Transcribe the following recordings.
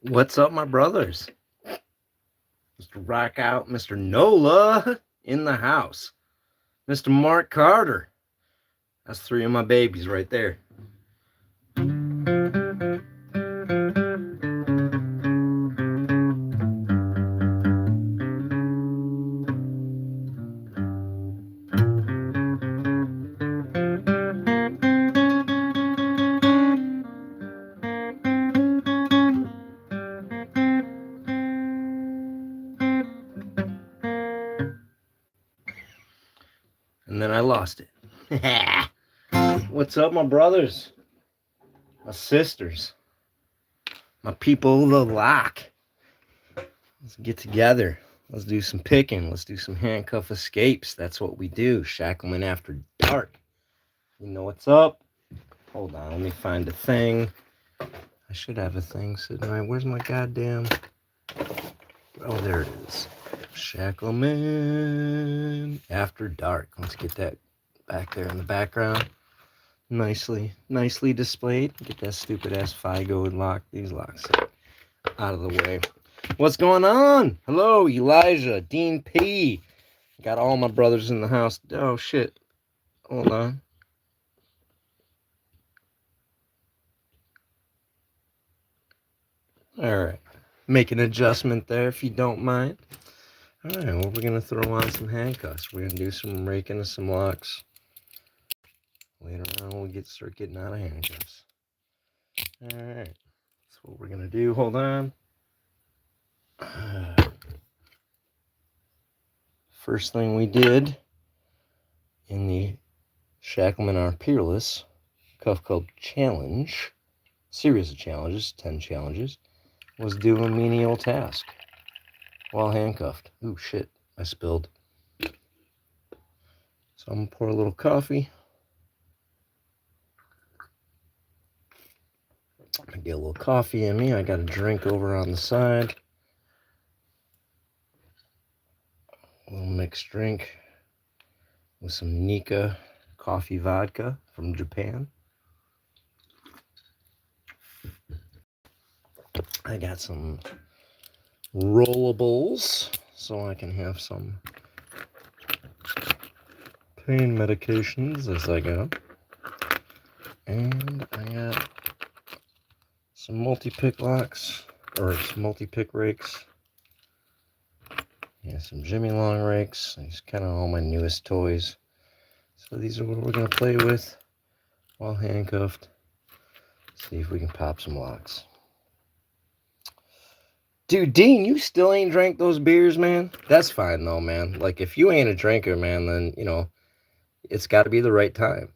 What's up, my brothers? Mr. Rock Out, Mr. Nola in the house. Mr. Mark Carter. That's three of my babies right there. And then I lost it. What's up, my brothers? My sisters? My people of the lock. Let's get together. Let's do some picking. Let's do some handcuff escapes. That's what we do. Shacklemen after dark. You know what's up? Hold on, let me find a thing. I should have a thing sitting right. Where's my goddamn... Oh, there it is. Shacklemen after dark. Let's get that back there in the background. Nicely displayed. Get that stupid ass Figo and lock these locks out of the way. What's going on? Hello, Elijah, Dean P. Got all my brothers in the house. Oh shit. Hold on. Alright. Make an adjustment there if you don't mind. Alright, well, we're going to throw on some handcuffs. We're going to do some raking of some locks. Later on, we'll start getting out of handcuffs. Alright, that's what we're going to do. Hold on. First thing we did in the Shacklemen Are Peerless Cuff Club Challenge, series of challenges, 10 challenges, was do a menial task while handcuffed. Ooh, shit, I spilled. So I'm going to pour a little coffee. I get a little coffee in me. I got a drink over on the side. A little mixed drink with some Nika coffee vodka from Japan. I got some rollables so I can have some pain medications as I go. And I got some multi-pick locks, or some multi-pick rakes. Yeah, some Jimmy Long rakes. These kind of all my newest toys. So these are what we're going to play with while handcuffed. See if we can pop some locks. Dude, Dean, you still ain't drank those beers, man? That's fine, though, man. Like, if you ain't a drinker, man, then, you know, it's got to be the right time.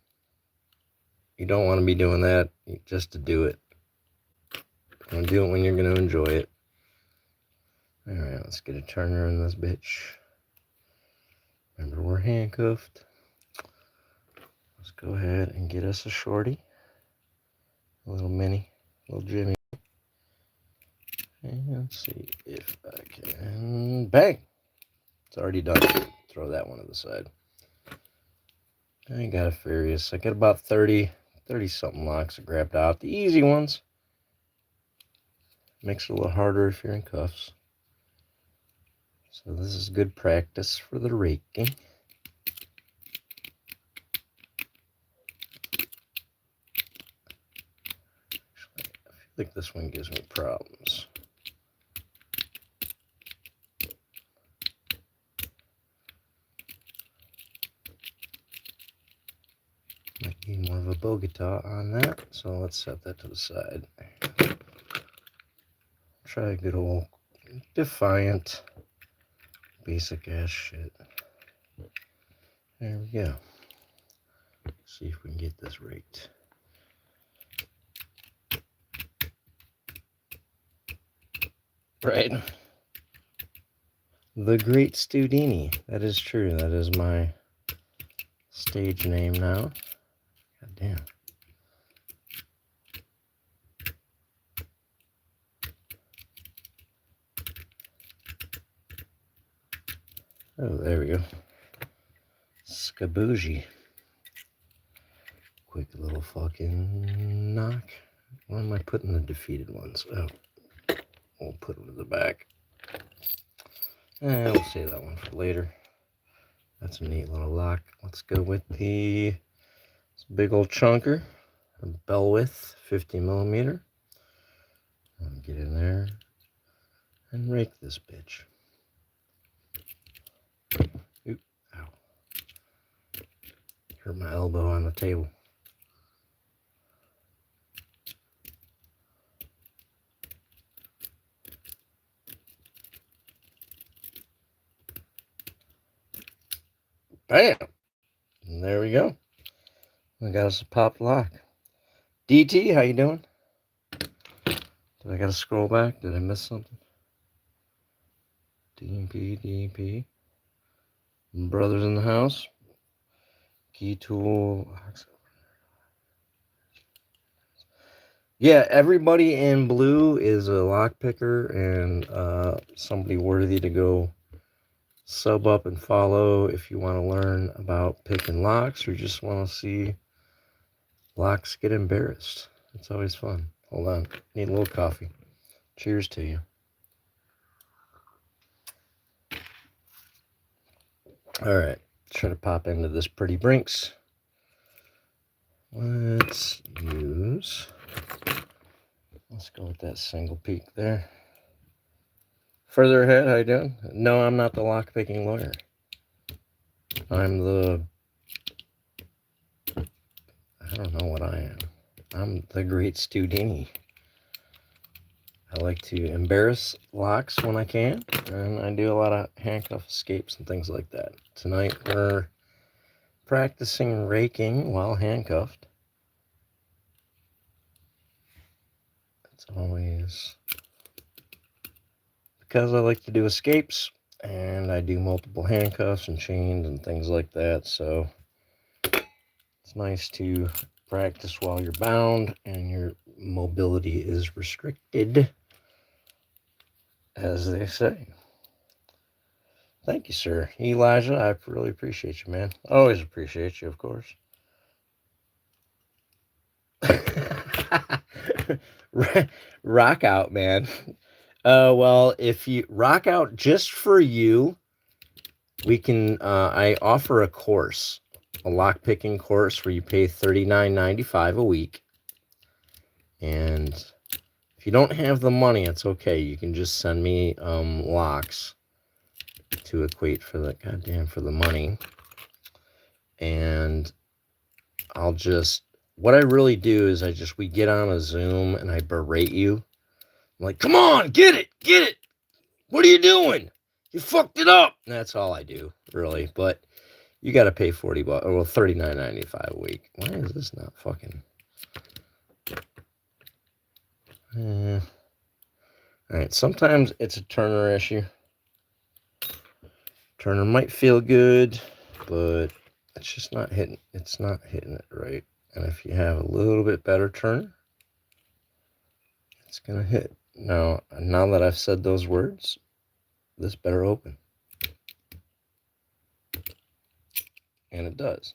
You don't want to be doing that just to do it. You want to do it when you're going to enjoy it. Alright, let's get a turner in this bitch. Remember, we're handcuffed. Let's go ahead and get us a shorty. A little mini, little Jimmy. And let's see if I can... Bang! It's already done. Throw that one to the side. I got a Furious. I got about 30-something locks I grabbed out. The easy ones. Makes it a little harder if you're in cuffs. So this is good practice for the raking. Actually, I feel like this one gives me problems. Might need more of a Bogota on that, so let's set that to the side. Try a good old Defiant basic ass shit. There we go. See if we can get this raked. Right. The Great Studini. That is true. That is my stage name now. God damn. Oh, there we go. Skabougie. Quick little fucking knock. Where am I putting the defeated ones? Oh. we'll put it to the back. And we'll save that one for later. That's a neat little lock. Let's go with the big old chunker, a bell width, 50 millimeter. Get in there and rake this bitch. Oop, ow. Hurt my elbow on the table. Bam! And there we go. We got us a pop lock. DT, how you doing? Did I gotta scroll back? Did I miss something? DP. Brothers in the house. Key tool. Yeah, everybody in blue is a lock picker and somebody worthy to go sub up and follow if you want to learn about picking locks or just want to see locks get embarrassed. It's always fun. Hold on, need a little coffee. Cheers to you. All right, try to pop into this pretty Brinks. Let's go with that single peak there. Further ahead, how you doing? No, I'm not the lock picking lawyer. I'm I don't know what I am. I'm the great Studini. I like to embarrass locks when I can, and I do a lot of handcuff escapes and things like that. Tonight we're practicing raking while handcuffed. It's always because I like to do escapes, and I do multiple handcuffs and chains and things like that, so it's nice to practice while you're bound and your mobility is restricted, as they say. Thank you, sir. Elijah, I really appreciate you, man. Always appreciate you, of course. Rock out, man. Well, if you rock out just for you, we can, I offer a course, a lock picking course where you pay $39.95 a week. And if you don't have the money, it's okay. You can just send me locks to equate for the money. And I'll just, what I really do is we get on a Zoom and I berate you. I'm like, come on, get it. What are you doing? You fucked it up. And that's all I do, really. But you got to pay $40, well, $39.95 a week. Why is this not fucking? All right, sometimes it's a Turner issue. Turner might feel good, but it's just not hitting. It's not hitting it right. And if you have a little bit better Turner, it's gonna hit. Now that I've said those words, this better open, and it does.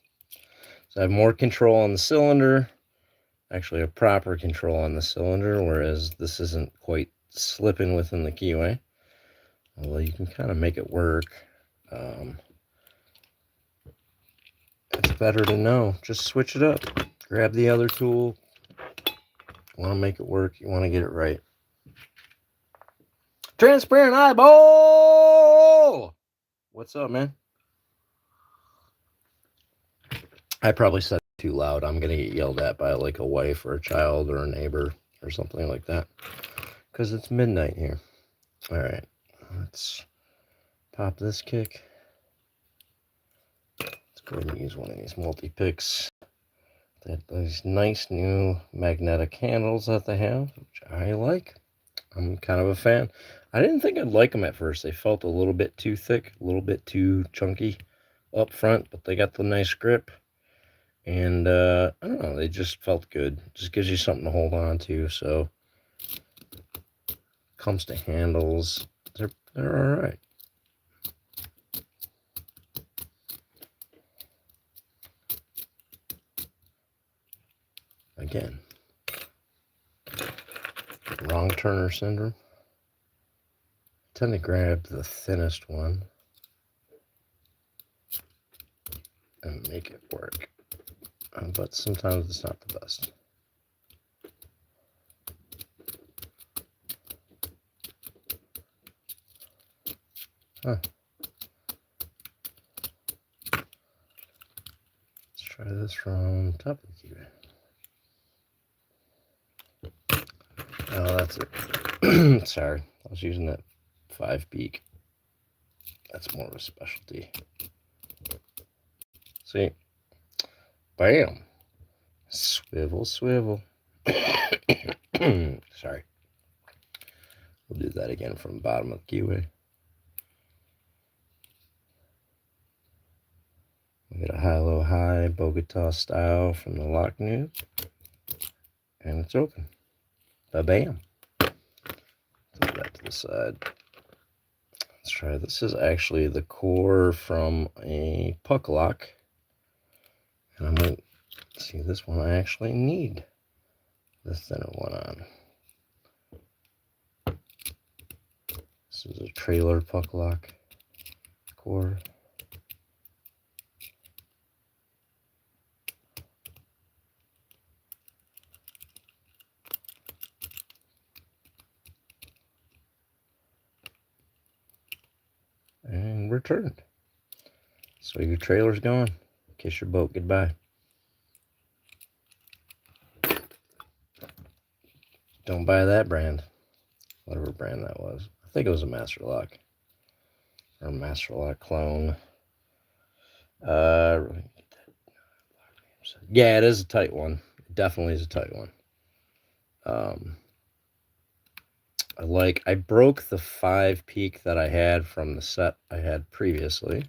So I have more control on the cylinder. Actually, a proper control on the cylinder, whereas this isn't quite slipping within the keyway. Although you can kind of make it work. It's better to know. Just switch it up. Grab the other tool. You want to make it work. You want to get it right. Transparent eyeball! What's up, man? I probably said it too loud. I'm going to get yelled at by like a wife or a child or a neighbor or something like that. Because it's midnight here. All right. Let's pop this kick. Let's go ahead and use one of these multi-picks. These nice new magnetic handles that they have, which I like. I'm kind of a fan. I didn't think I'd like them at first. They felt a little bit too thick, a little bit too chunky up front, but they got the nice grip. And I don't know, they just felt good. Just gives you something to hold on to. So comes to handles, they're all right. Again, wrong Turner syndrome. tend to grab the thinnest one and make it work, but sometimes it's not the best. Huh. Let's try this from top of the key. Oh, that's it. Sorry, I was using that 5 peak. That's more of a specialty. See? Bam! Swivel, swivel. Sorry. We'll do that again from the bottom of the keyway. We get a high-low high Bogota style from the lock noob. And it's open. Ba-bam. Put that to the side. Let's try this. Is actually the core from a puck lock. And I'm going to see this one. I actually need the thinner one on. This is a trailer puck lock core. And returned. So your trailer's gone. Kiss your boat goodbye. Don't buy that brand. Whatever brand that was. I think it was a Master Lock. Or a Master Lock clone. Yeah, it is a tight one. It definitely is a tight one. I broke the 5 peak that I had from the set I had previously.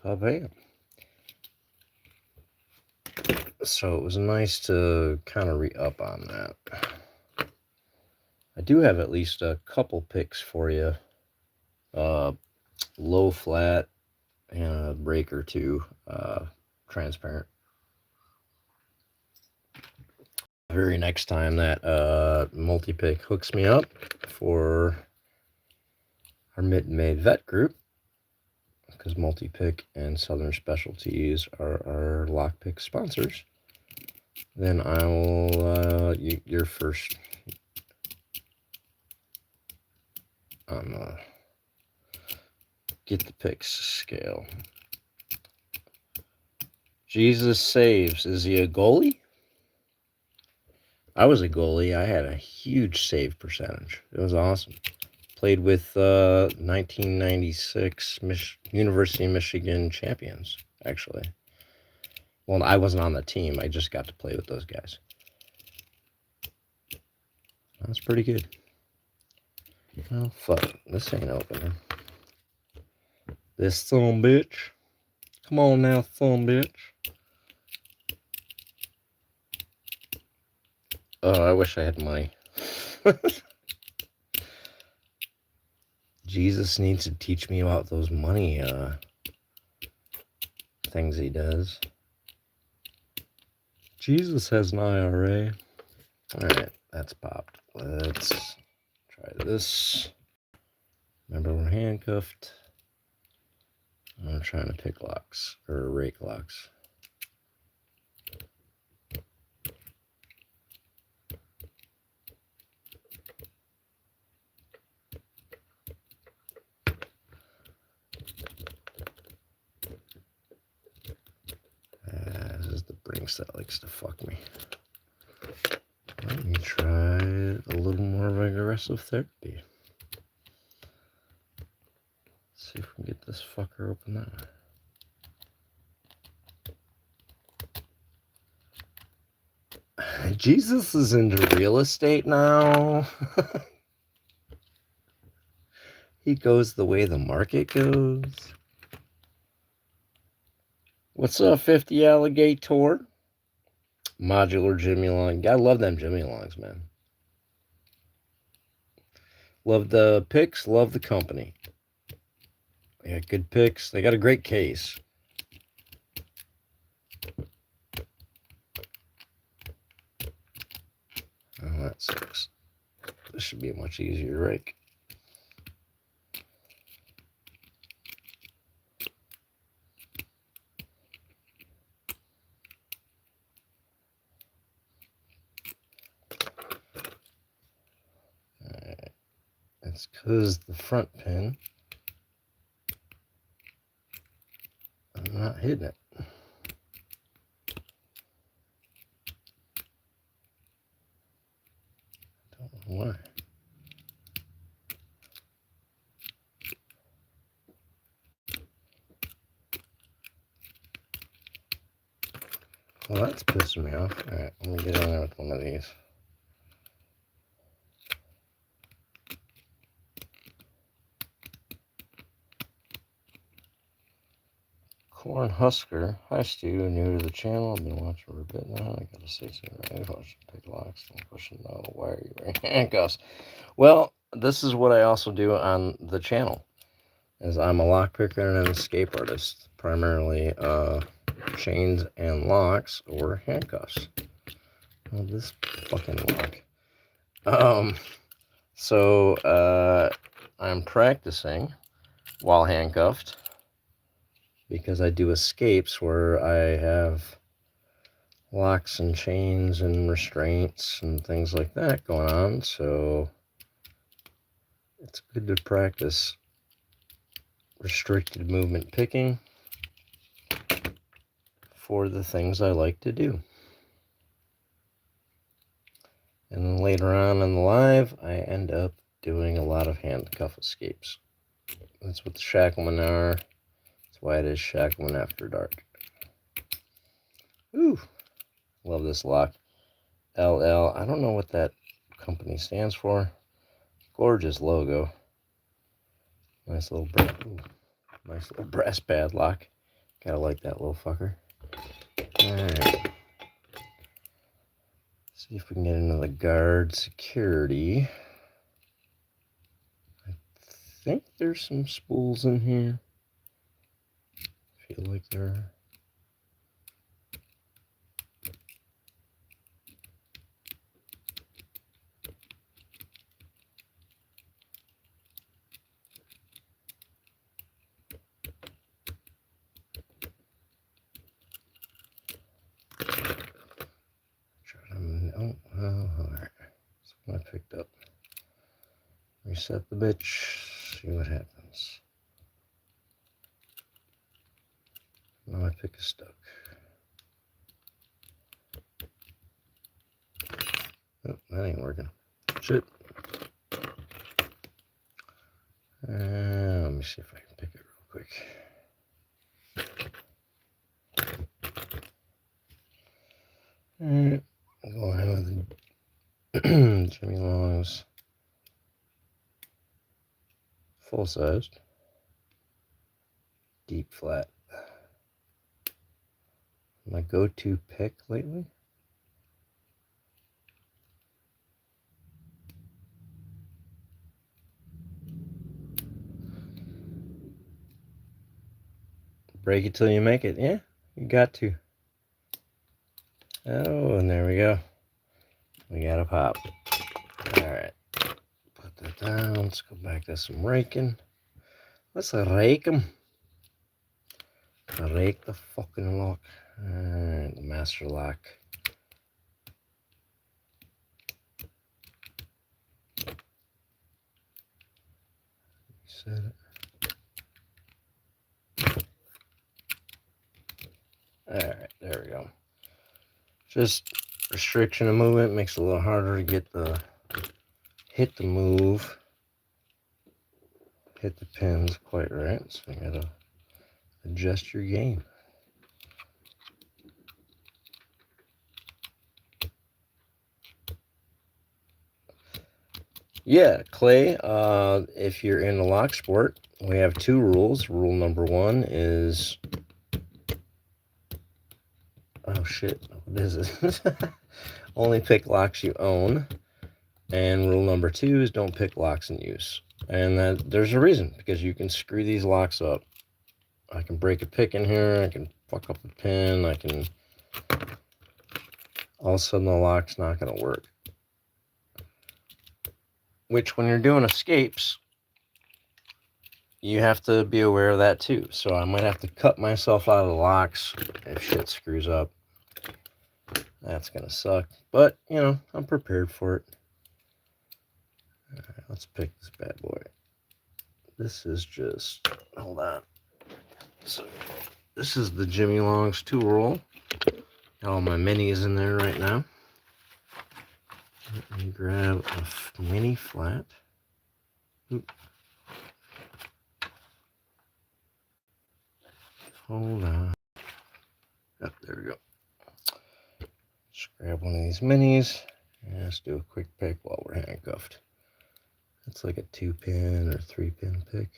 Bam. So it was nice to kind of re-up on that. I do have at least a couple picks for you. Low flat and a break or two, transparent. Very next time that multi-pick hooks me up for our mid-May vet group, because multi-pick and Southern Specialties are our lockpick sponsors, then I will you're first on the get the picks scale. Jesus saves. Is he a goalie? I was a goalie. I had a huge save percentage. It was awesome. Played with 1996 University of Michigan champions, actually. Well, I wasn't on the team. I just got to play with those guys. That's pretty good. Oh, fuck. This ain't opening. This son bitch. Come on now, son bitch. Oh, I wish I had money. Jesus needs to teach me about those money things he does. Jesus has an IRA. Alright, that's popped. Let's try this. Remember, we're handcuffed. I'm trying to pick locks, or rake locks. This is the Brinks that likes to fuck me. Let me try a little more of aggressive therapy. Let's see if we can get this fucker open that way. Jesus is into real estate now. He goes the way the market goes. What's up, 50 Alligator? Modular Jimmy Long. I love them Jimmy Longs, man. Love the picks, love the company. They got good picks. They got a great case. Oh, that sucks. This should be much easier to rake. Alright. That's because the front pin, I'm not hitting it. Don't know why. Well, that's pissing me off. Alright, let me get in there with one of these. Corn Husker. Hi, Stu. New to the channel. I've been watching for a bit now. I gotta say something right. Watch pick locks. Don't question no. Why are you wearing handcuffs? Well, this is what I also do on the channel. Is I'm a lock picker and an escape artist. Primarily chains and locks or handcuffs. Oh, this fucking lock. So I'm practicing while handcuffed, because I do escapes where I have locks and chains and restraints and things like that going on. So it's good to practice restricted movement picking for the things I like to do. And then later on in the live, I end up doing a lot of handcuff escapes. That's what the Shacklemen are. That's why it is Shacklemen After Dark. Ooh, love this lock. LL. I don't know what that company stands for. Gorgeous logo. Nice little brass padlock. Gotta like that little fucker. Alright. See if we can get into the guard security. I think there's some spools in here. Feel like there are. Alright. That's what I picked up. Reset the bitch. See what happens. Now I pick a stuck. Oh, that ain't working. Shit. Let me see if I can pick it real quick. Alright. I'll go ahead with the Jimmy Long's full sized deep flat. My go-to pick lately. Break it till you make it. Yeah, you got to. Oh, and there we go. We got a pop. Alright. Put that down. Let's go back to some raking. Let's rake them. Rake the fucking lock. Alright, the master lock. Set it. Alright, there we go. Just restriction of movement makes it a little harder to get the hit the move, hit the pins quite right. So you gotta adjust your game. Yeah, Clay, if you're in the lock sport, we have two rules. Rule number one is, oh shit, what is it? Only pick locks you own. And rule number two is don't pick locks in use. And there's a reason, because you can screw these locks up. I can break a pick in here, I can fuck up a pin, all of a sudden the lock's not gonna work. which when you're doing escapes, you have to be aware of that too. So I might have to cut myself out of the locks if shit screws up. That's gonna suck. But, you know, I'm prepared for it. Alright, let's pick this bad boy. This is just, hold on. So, this is the Jimmy Long's tool roll. Got all my minis in there right now. Let me grab a mini flat. Oop. Hold on. Oh, there we go. Just grab one of these minis and let's do a quick pick while we're handcuffed. It's like a 2-pin or 3-pin pick.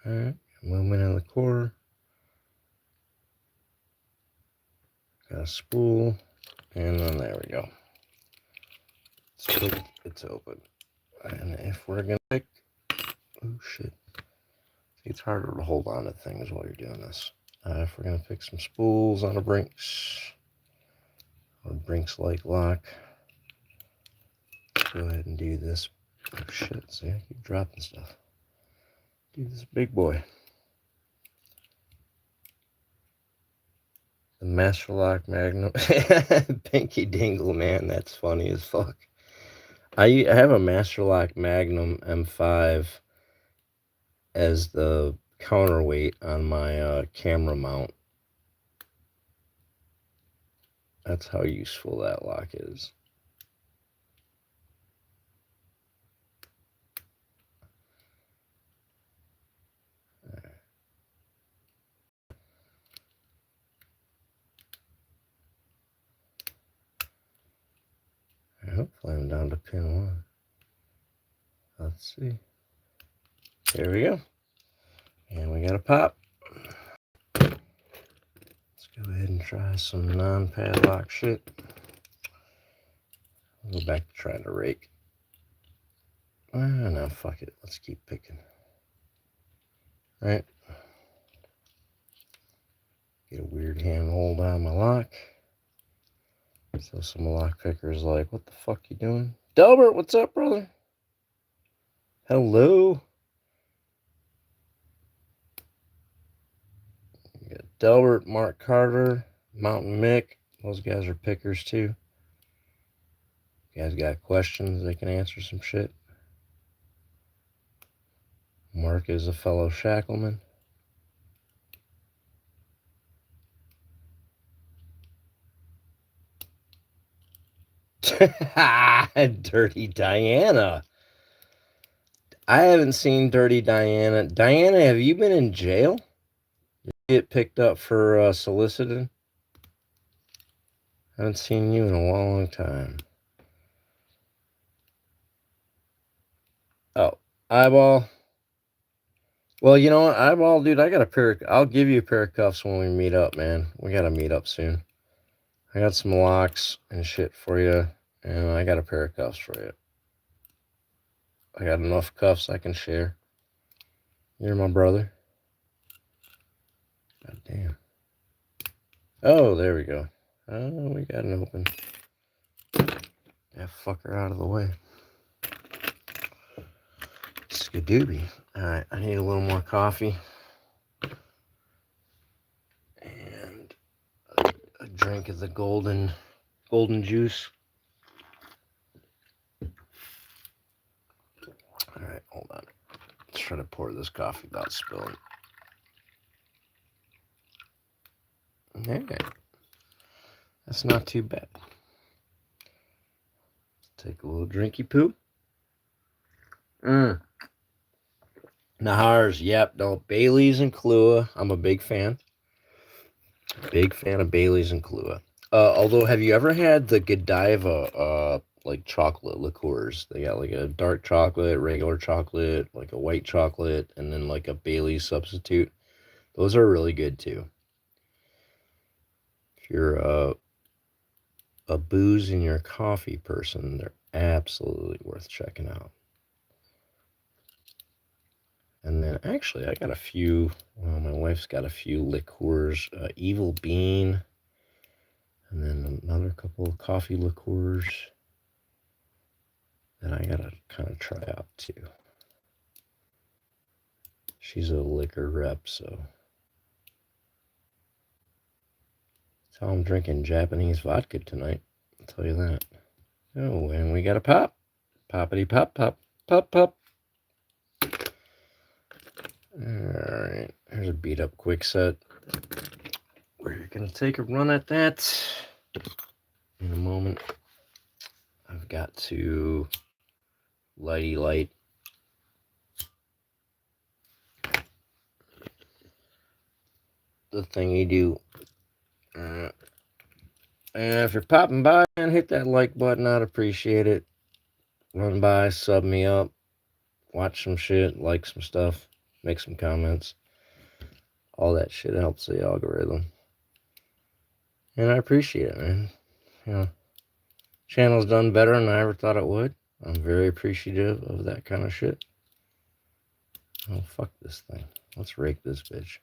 Alright, movement in the core. Got a spool, and then there we go. It's picked, it's open. And if we're gonna pick, oh shit. It's harder to hold on to things while you're doing this. If we're gonna pick some spools on a Brinks, or Brinks-like lock, go ahead and do this. Oh shit, see, I keep dropping stuff. Do this big boy. The Master Lock Magnum. Pinky Dingle, man, that's funny as fuck. I have a Master Lock Magnum M5 as the counterweight on my camera mount. That's how useful that lock is. Hopefully I'm down to pin 1. Let's see. There we go. And we got a pop. Let's go ahead and try some non-padlock shit. I'll go back to trying to rake. No, fuck it. Let's keep picking. Right. Get a weird handhold on my lock. So some lock pickers like, what the fuck you doing? Delbert, what's up, brother? Hello. You got Delbert, Mark Carter, Mountain Mick. Those guys are pickers too. You guys got questions, they can answer some shit. Mark is a fellow Shacklemen. Dirty Diana. I haven't seen Dirty Diana. Diana, have you been in jail? Did you get picked up for soliciting? I haven't seen you in a long time. Oh, Eyeball. Well, you know what, Eyeball, dude, I got a pair of, I'll give you a pair of cuffs when we meet up, man. We gotta meet up soon. I got some locks and shit for you, and I got a pair of cuffs for you. I got enough cuffs I can share. You're my brother. God damn. Oh, there we go. Oh, we got an open. That fucker out of the way. Skadooby. Alright, I need a little more coffee. And a drink of the golden juice. Alright, hold on. Let's try to pour this coffee without spilling. Okay. That's not too bad. Take a little drinky poo. Nahars, yep, no, Bailey's and Kahlua. I'm a big fan. Big fan of Bailey's and Kahlua. Although, have you ever had the Godiva, like chocolate liqueurs? They got like a dark chocolate, regular chocolate, like a white chocolate, and then like a Bailey's substitute. Those are really good too. If you're a booze in your coffee person, they're absolutely worth checking out. And then actually, I got a few. Well, my wife's got a few liqueurs. Evil Bean. And then another couple of coffee liqueurs that I gotta kind of try out too. She's a liquor rep, so that's how I'm drinking Japanese vodka tonight. I'll tell you that. Oh, and we got a pop. Poppity pop, pop, pop, pop. Alright, here's a beat up quick set. We're gonna take a run at that in a moment. I've got to lighty light the thing you do. And if you're popping by and hit that like button, I'd appreciate it. Run by, sub me up, watch some shit, like some stuff, make some comments. All that shit helps the algorithm. And I appreciate it, man. You know, channel's done better than I ever thought it would. I'm very appreciative of that kind of shit. Oh, fuck this thing. Let's rake this bitch.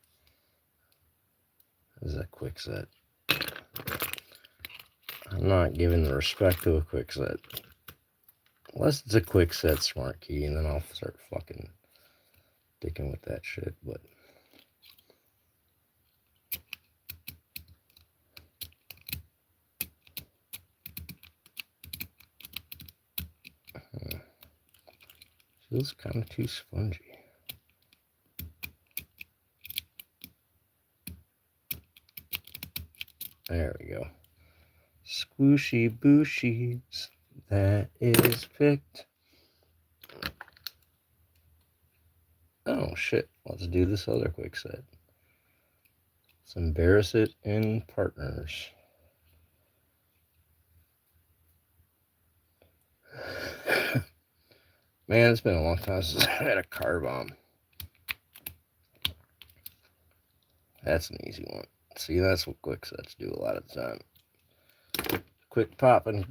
This is a quick set. I'm not giving the respect to a quick set. Unless it's a quick set smart key, and then I'll start fucking dicking with that shit, but... feels kind of too spongy. There we go. Squishy booshies, that is picked. Oh shit, let's do this other quick set. Let's embarrass it in partners. Man, it's been a long time since I had a car bomb. That's an easy one. See, that's what quick sets do a lot of the time. Quick pop and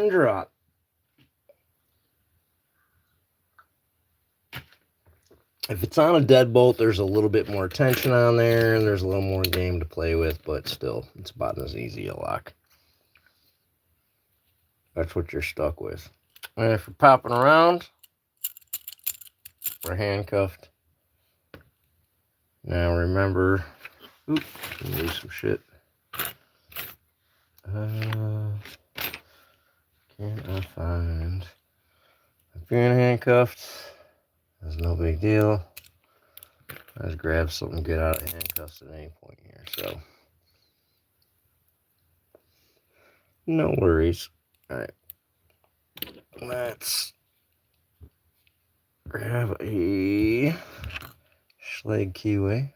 drop. If it's on a deadbolt, there's a little bit more tension on there, and there's a little more game to play with, but still, it's about as easy a lock. That's what you're stuck with. And if you're popping around, we're handcuffed. Now remember, oops, lose some shit. Can I find? If you're handcuffed, that's no big deal. I just grab something good out of handcuffs at any point here, so no worries. All right, let's grab a Schlag keyway.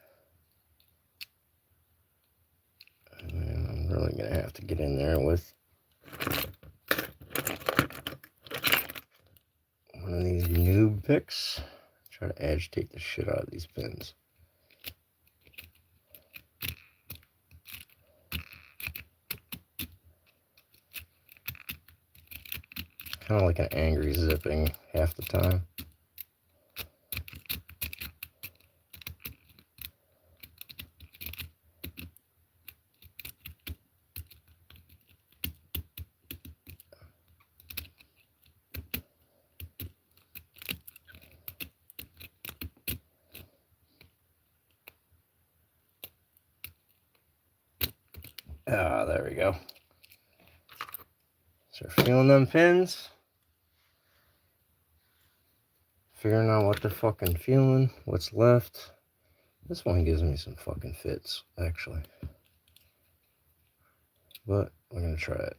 And I'm really gonna have to get in there with one of these noob picks. Try to agitate the shit out of these pins. Kind of like an angry zipping half the time. Ah, there we go. So feeling them pins. Figuring out what they're fucking feeling, what's left. This one gives me some fucking fits, actually. But we're gonna try it.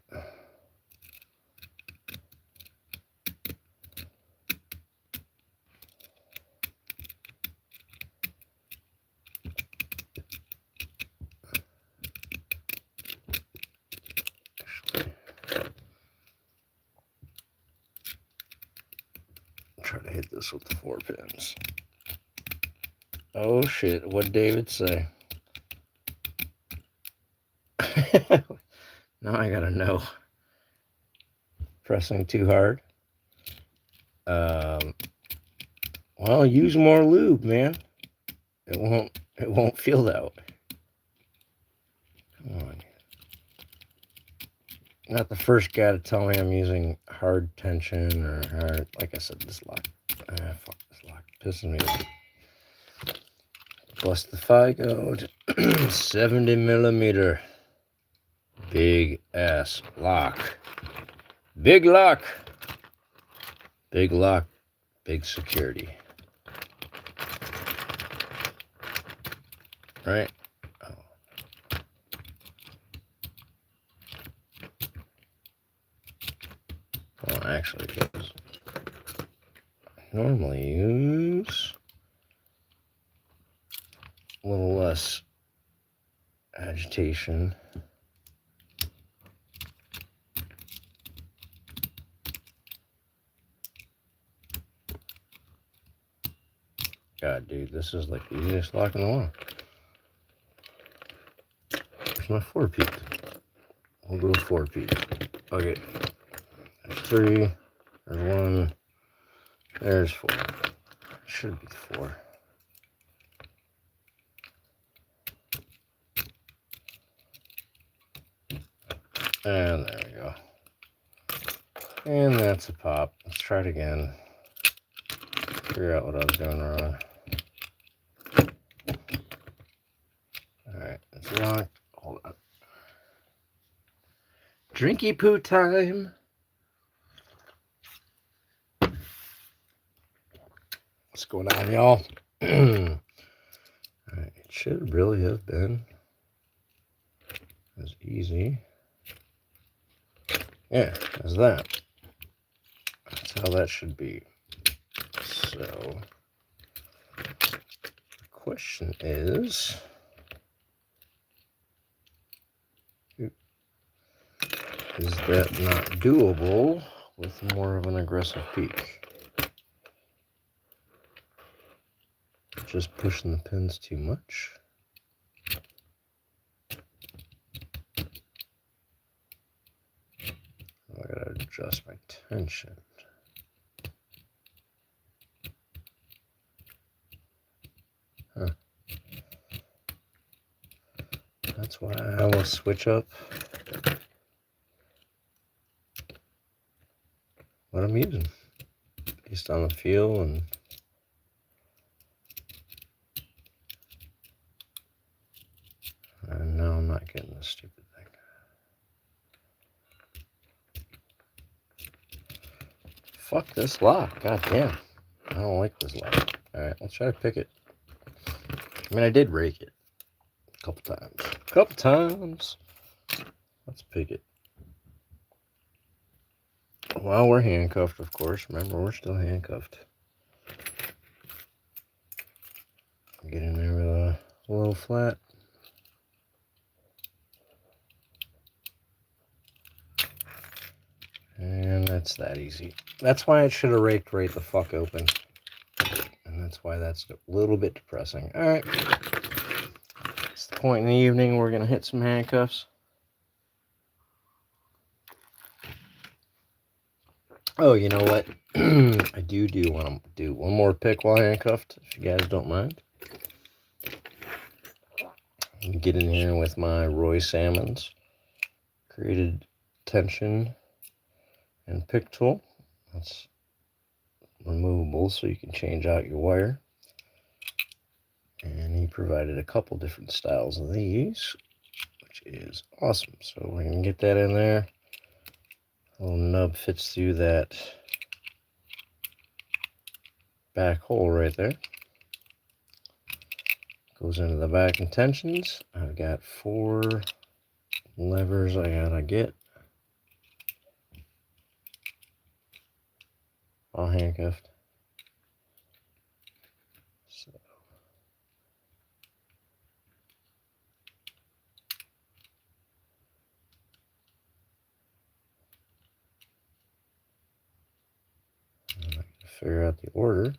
Try to hit this with the 4 pins. Oh shit, what'd David say? Now I gotta know. Pressing too hard. Well, use more lube, man. It won't feel that way. Come on. Not the first guy to tell me I'm using hard tension or hard. Like I said, this lock. Fuck this lock. Pissing me off. Plus the Figo 70mm. Big ass lock. Big lock. Big lock. Big security. Right? Oh. Well, actually, because I normally use a little less agitation. God, dude, this is like the easiest lock in the world. There's my 4-peat. We'll go 4-peat. Okay. There's 3. There's 1. There's 4. Should be 4. And there we go. And that's a pop. Let's try it again. Figure out what I was doing wrong. Alright, it's locked. Hold on. Drinky poo time. What's going on, y'all? Alright, it should really have been as easy. Yeah, as that. That's how that should be. So, the question is, that not doable with more of an aggressive peak? Just pushing the pins too much? I gotta adjust my tension. Huh. That's why I will switch up what I'm using based on the feel. And now I'm not getting this stupid thing. Fuck this lock. God damn. I don't like this lock. Alright, let's try to pick it. I mean, I did rake it a couple times. Let's pick it. Well, we're handcuffed, of course. Remember, we're still handcuffed. Get in there with a little flat. And that's that easy. That's why it should have raked right the fuck open. And that's why that's a little bit depressing. Alright. It's the point in the evening we're going to hit some handcuffs. Oh, you know what? I do want to do one more pick while handcuffed, if you guys don't mind. Get in here with my Roy Salmons created tension and pick tool. That's removable, so you can change out your wire. And he provided a couple different styles of these, which is awesome. So we're going to get that in there. Little nub fits through that back hole right there. Goes into the back and tensions. I've got 4 levers I gotta get all handcuffed. So I'm gonna figure out the order.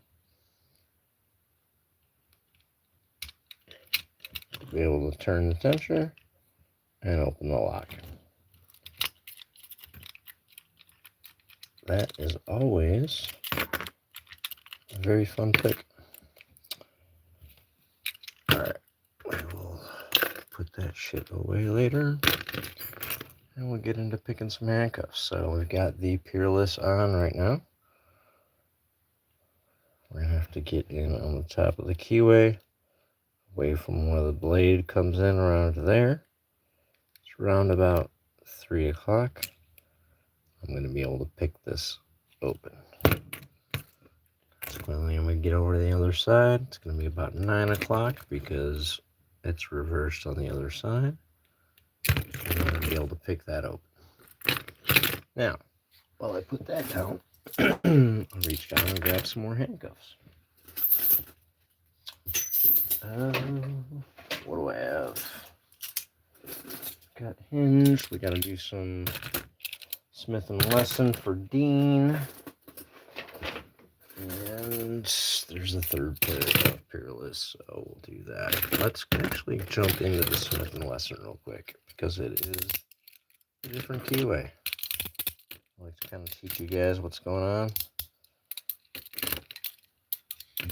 Be able to turn the tensioner and open the lock. That is always a very fun pick. Alright, we will put that shit away later. and we'll get into picking some handcuffs. So we've got the Peerless on right now. We're going to have to get in on the top of the keyway, away from where the blade comes in around there. It's around about 3 o'clock. I'm going to be able to pick this open. Finally, I'm going to get over to the other side. It's going to be about 9 o'clock because it's reversed on the other side. And I'm going to be able to pick that open. Now, while I put that down, I'll reach down and grab some more handcuffs. What do I have? Got hinge. We got to do some Smith & Wesson for Dean. And there's a third pair of Peerless, so we'll do that. Let's actually jump into the Smith & Wesson real quick because it is a different keyway. I like to kind of teach you guys what's going on.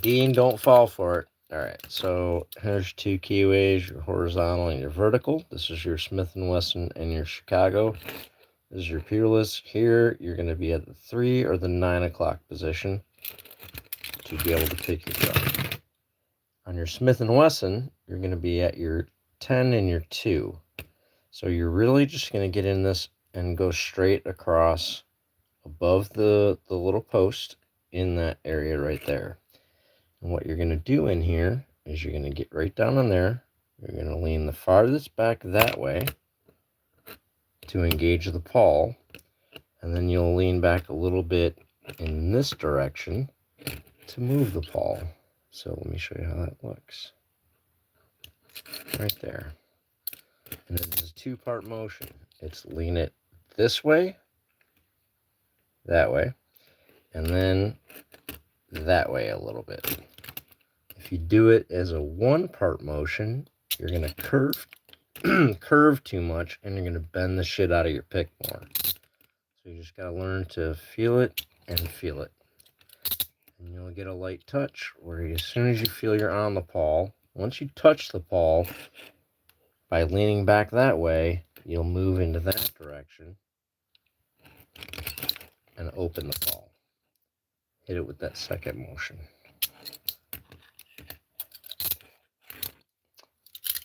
Dean, don't fall for it. Alright, so here's two keyways, your horizontal and your vertical. This is your Smith & Wesson and your Chicago. This is your Peerless. Here, you're going to be at the 3 or the 9 o'clock position to be able to pick your drum. On your Smith & Wesson, you're going to be at your 10 and your 2. So you're really just going to get in this and go straight across above the little post in that area right there. And what you're going to do in here is you're going to get right down in there. You're going to lean the farthest back that way to engage the pawl. And then you'll lean back a little bit in this direction to move the pawl. So let me show you how that looks. Right there. And it is a two-part motion. It's lean it this way, that way, and then that way a little bit. If you do it as a one-part motion, you're going to curve too much, and you're going to bend the shit out of your pick more. So you just got to learn to feel it and feel it. And you'll get a light touch where as soon as you feel you're on the pawl, once you touch the pawl, by leaning back that way, you'll move into that direction and open the pawl. Hit it with that second motion.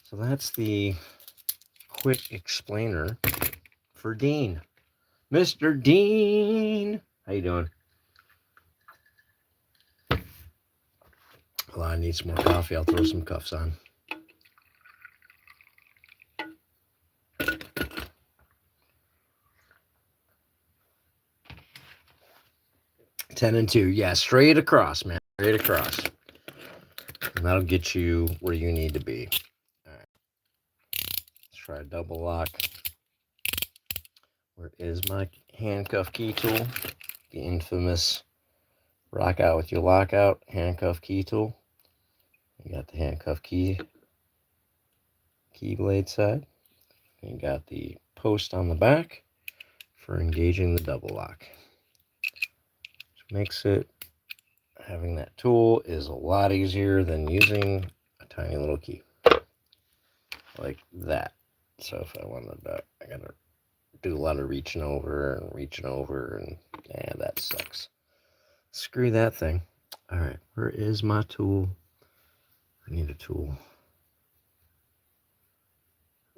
So that's the quick explainer for Dean. Mr. Dean! How you doing? Well, I need some more coffee. I'll throw some cuffs on. Ten and 2. Yeah, straight across, man. Straight across. And that'll get you where you need to be. All right. Let's try a double lock. Where is my handcuff key tool? The infamous rock out with your lockout handcuff key tool. You got the handcuff key blade side. You got the post on the back for engaging the double lock. Which makes it, having that tool is a lot easier than using a tiny little key. Like that. So if I wanted to, I gotta do a lot of reaching over, and yeah, that sucks. Screw that thing. Alright, where is my tool? I need a tool.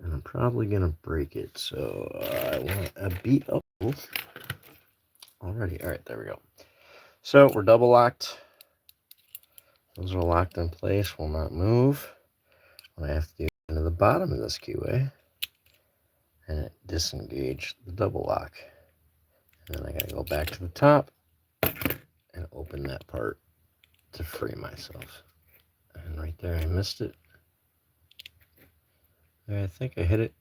And I'm probably going to break it, so I want a beat up tool. Alrighty, alright, there we go. So we're double locked. Those are locked in place, will not move. What I have to do is to the bottom of this keyway and disengage the double lock. And then I got to go back to the top and open that part to free myself. And right there, I missed it. I think I hit it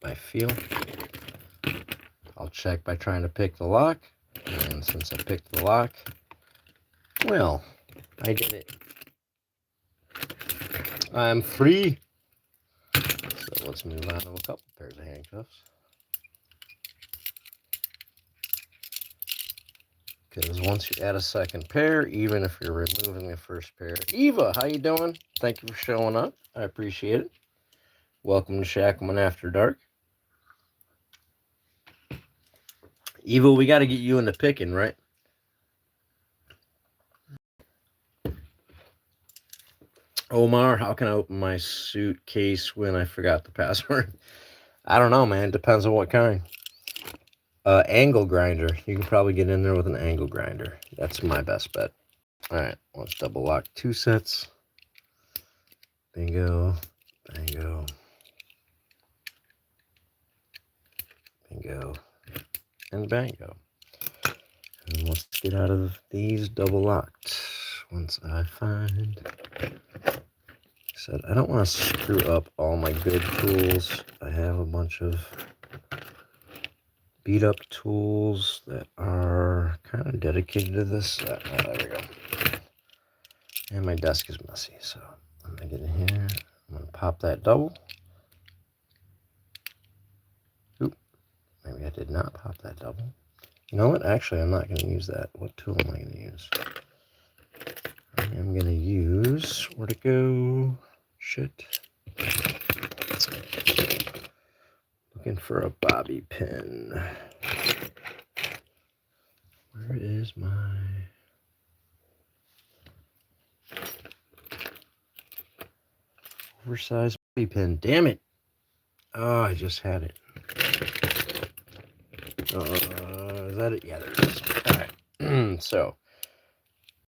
by feel. I'll check by trying to pick the lock. And since I picked the lock, well, I did it. I'm free. So let's move on to a couple pairs of handcuffs. Because once you add a second pair, even if you're removing the first pair. Eva, how you doing? Thank you for showing up. I appreciate it. Welcome to Shacklemen After Dark. Evo, we got to get you into picking, right? Omar, how can I open my suitcase when I forgot the password? I don't know, man. Depends on what kind. Angle grinder. You can probably get in there with an angle grinder. That's my best bet. All right, let's double lock 2 sets. Bingo, bingo, bingo, and bango. And let's get out of these double locked. Once I find, said I don't want to screw up all my good tools. I have a bunch of beat up tools that are kind of dedicated to this. Oh, there we go. And my desk is messy, so I'm gonna get in here. I'm gonna pop that double. Oop, maybe I did not pop that double. You know what? Actually, I'm not gonna use that. What tool am I gonna use? I am gonna use, where'd it go? Shit. Looking for a bobby pin. Where is my... oversized bobby pin? Damn it! Oh, I just had it. Is that it? Yeah, there it is. Alright. So,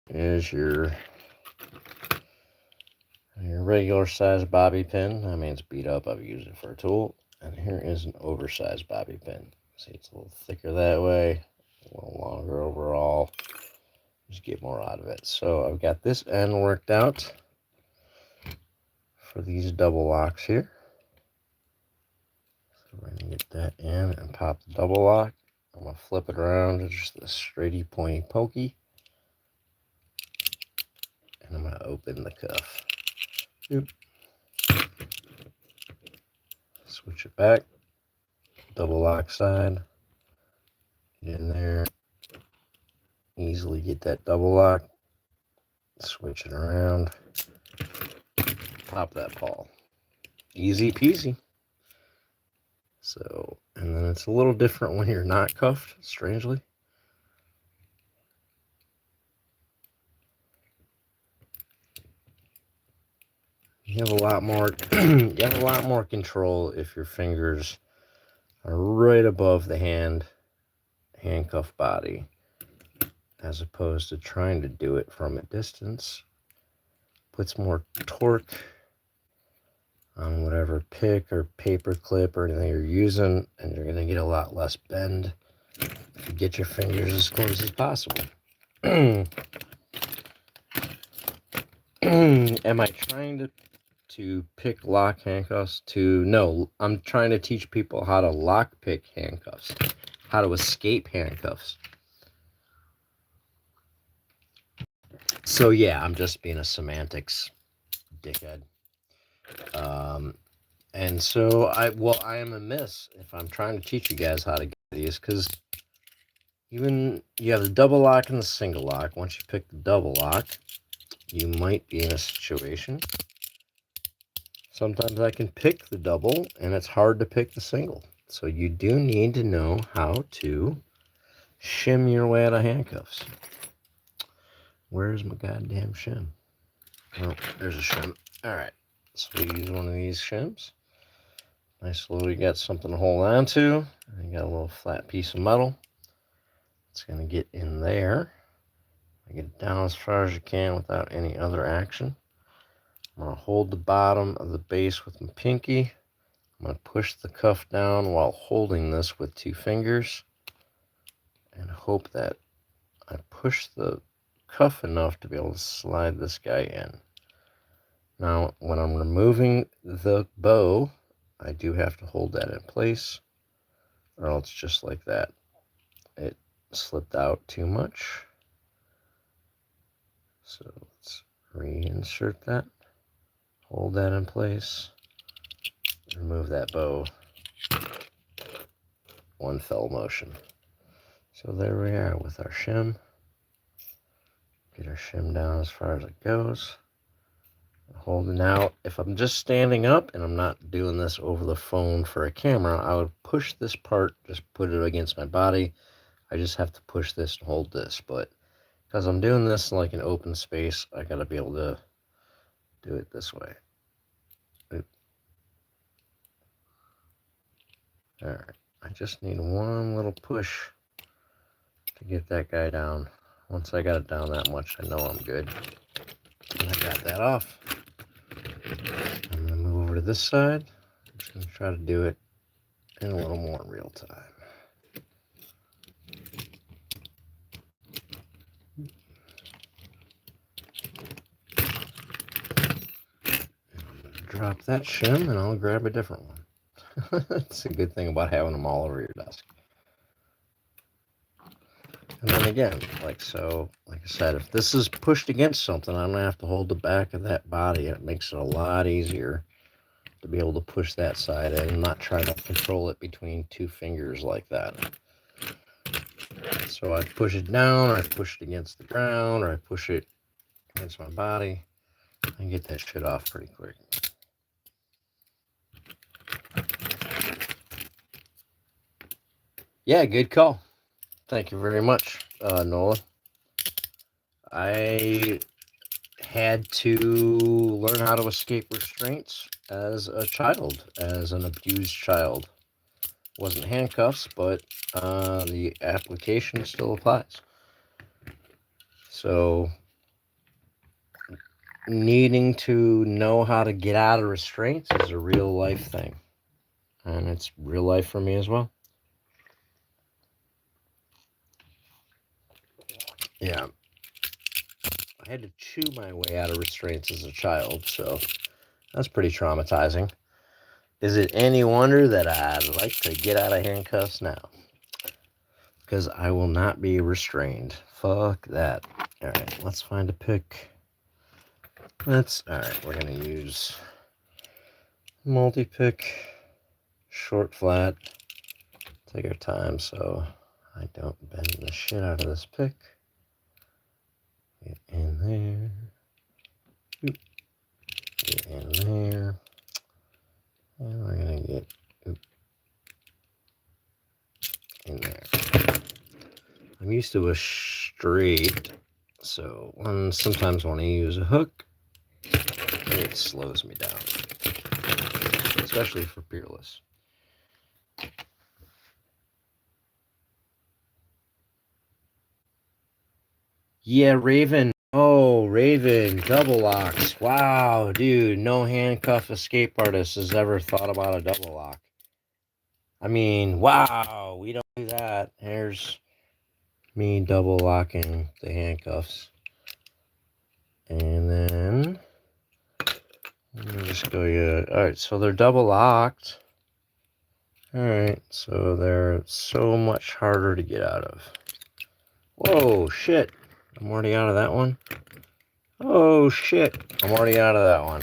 here's your regular size bobby pin. I mean, it's beat up. I've used it for a tool. And here is an oversized bobby pin. See, it's a little thicker that way, a little longer overall. Just get more out of it. So I've got this end worked out for these double locks here. So we're gonna get that in and pop the double lock. I'm gonna flip it around to just the straighty pointy pokey. And I'm gonna open the cuff. Oop. Switch it back. Double lock side. Get in there. Easily get that double lock. Switch it around. Pop that pawl. Easy peasy. So, and then it's a little different when you're not cuffed, strangely. You have a lot more you have a lot more control if your fingers are right above the handcuff body, as opposed to trying to do it from a distance. Puts more torque on whatever pick or paper clip or anything you're using, and you're going to get a lot less bend if you get your fingers as close as possible. Am I trying to pick lock handcuffs? No, I'm trying to teach people how to lock pick handcuffs, how to escape handcuffs. So yeah, I'm just being a semantics dickhead. And so I am amiss if I'm trying to teach you guys how to get these, because even you have the double lock and the single lock. Once you pick the double lock, you might be in a situation. Sometimes I can pick the double and it's hard to pick the single. So you do need to know how to shim your way out of handcuffs. Where's my goddamn shim? Oh, there's a shim. All right, so we use one of these shims. Nice little, you got something to hold on to. You got a little flat piece of metal. It's gonna get in there. Get it down as far as you can without any other action. I'm gonna hold the bottom of the base with my pinky. I'm gonna push the cuff down while holding this with 2 fingers and hope that I push the cuff enough to be able to slide this guy in. Now, when I'm removing the bow, I do have to hold that in place, or else just like that, it slipped out too much. So let's reinsert that, hold that in place, remove that bow. One fell motion. So there we are with our shim. Get our shim down as far as it goes. Holding out. If I'm just standing up and I'm not doing this over the phone for a camera, I would push this part, just put it against my body, I just have to push this and hold this, but because I'm doing this in like an open space, I gotta be able to do it this way. Alright, I just need one little push to get that guy down. Once I got it down that much, I know I'm good. And I got that off. I'm gonna move over to this side. I'm just gonna try to do it in a little more real time. Drop that shim and I'll grab a different one. That's a good thing about having them all over your desk. And then again, like so, like I said, if this is pushed against something, I'm gonna have to hold the back of that body. It makes it a lot easier to be able to push that side in and not try to control it between two fingers like that. So I push it down, or I push it against the ground, or I push it against my body. I can get that shit off pretty quick. Yeah, good call. Thank you very much, Nola. I had to learn how to escape restraints as a child, as an abused child. Wasn't handcuffs, but the application still applies. So needing to know how to get out of restraints is a real life thing. And it's real life for me as well. Yeah. I had to chew my way out of restraints as a child, so that's pretty traumatizing. Is it any wonder that I'd like to get out of handcuffs now? Because I will not be restrained. Fuck that. Alright, let's find a pick. Alright, we're going to use multi-pick, short flat. Take our time so I don't bend the shit out of this pick. Get in there. Get in there. And we're going to get in there. I'm used to a straight, so sometimes when I use a hook, it slows me down, especially for Peerless. Yeah, Raven. Oh, Raven, double locks. Wow, dude, no handcuff escape artist has ever thought about a double lock. I mean, wow, we don't do that. Here's me double locking the handcuffs. And then, let me just go, alright, so they're double locked. Alright, so they're so much harder to get out of. Whoa, shit. I'm already out of that one. Oh, shit. I'm already out of that one.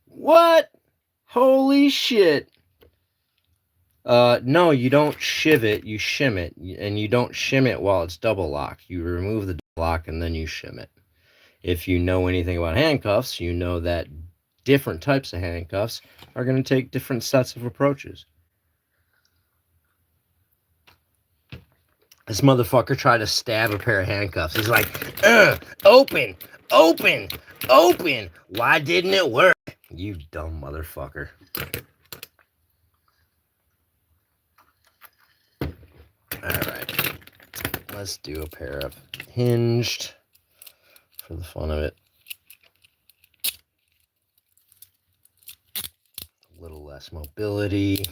What? Holy shit. No, you don't shiv it, you shim it. And you don't shim it while it's double locked. You remove the double lock and then you shim it. If you know anything about handcuffs, you know that different types of handcuffs are going to take different sets of approaches. This motherfucker tried to stab a pair of handcuffs. He's like, open, open, open. Why didn't it work? You dumb motherfucker. Alright. Let's do a pair of hinged for the fun of it. A little less mobility.